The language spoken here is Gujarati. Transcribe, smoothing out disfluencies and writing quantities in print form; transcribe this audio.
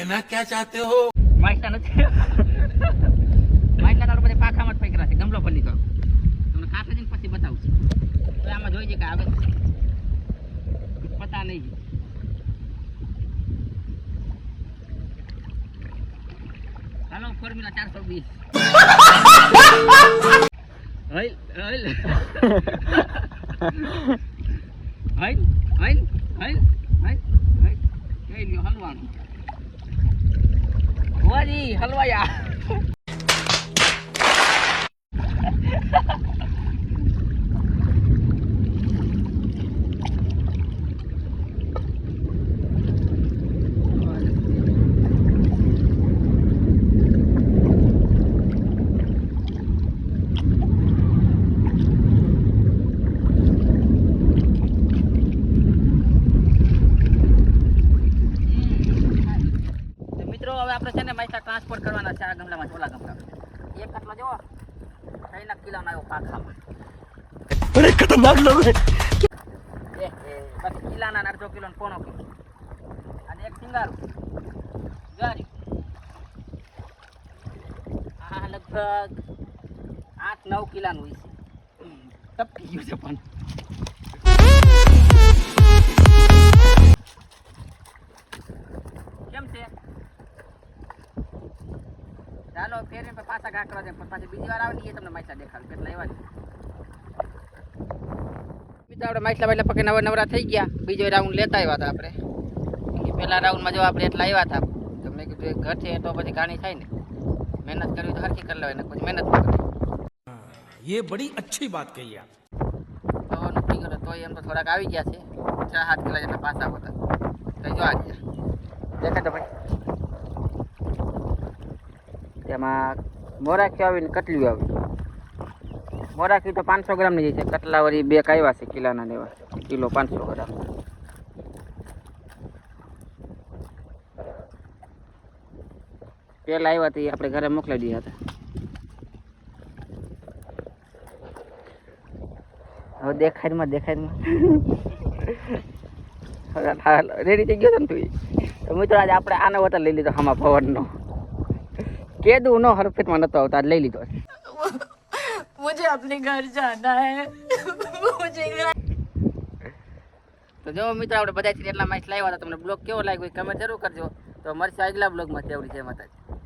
कहना क्या चाहते हो? માઇકલા નથી માઇકલા તારો બધે પાખામાં જ પકડા છે ગમલો પલ્લી કરો તમને કાંઠે જઈને પછી બતાવું છું તો આમાં જોઈ છે કે આવે પતા નહીં હાલો ફોર્મ્યુલા 420 હઈ હઈ હઈ હઈ હઈ હઈ હઈ કઈ લ્યો હલવાનું વાજી હલવાયા આપણે છે ને માઇસા ટ્રાન્સફર કરવાના છે આ ગમલામાં ઓલા ગમલામાં એક કટલો જો 3 કિલોનો આવ્યો પાખામાં અરે ખતરનાક લોગ હે એ બસ કિલાના 1/2 કિલો ને 1.5 કિલો અને એક સિંગારું જારી આ લગભગ 8-9 કિલોનું હોય છે ટપકી ગયું છે પણ કેમ છે ચાલો ફેરીને પાછા ઘા કરવા જાય પણ પાછી બીજી વાર આવે ને એ તમને માછલા દેખાડું કેટલા એવા મિત્રો આપણે માછલા બાટલા પકડી નવરા થઈ ગયા બીજો રાઉન્ડ લેતા આવ્યા હતા આપણે પહેલા રાઉન્ડમાં જો આપણે એટલા આવ્યા હતા તો મેં કીધું એક ઘર છે તો પછી ગાણી થાય ને મહેનત કરવી તો હરખી કરી લેવાય ને પછી મહેનત ન કરવી ये बड़ी अच्छी बात कही आप. તો નથી ગયો તો એમ તો થોડાક આવી ગયા છે 6-7 કિલો જેટલા પાછા હતા તો જો આ ગયા દેખાતો ભાઈ તેમાં મોરાખી આવીને કટલી આવી મોરાખી તો 500 ગ્રામની છે કટલા વળી 2 આવ્યા છે કિલાના લેવા કિલો 500 ગ્રામ પેલા આવ્યા હતી આપણે ઘરે મોકલાવી દીધા હતા હવે દેખાડમાં રેડી થઈ ગયો ને તું મિત્રો આજે આપણે આનો વતન લઈ લીધો આમાં પવનનો કેદું નો હરફેટમાં નતો આવતા આજ લઈ લીધો मुझे अपने घर जाना है मुझे તો જો મિત્રો આપણે બધાથી એટલા માહિતી લાવ્યા હતા તમને બ્લોગ કેવો લાગ્યો કમેન્ટ જરૂર કરજો તો મળશે આગલા બ્લોગમાં તેવડી જય માતાજી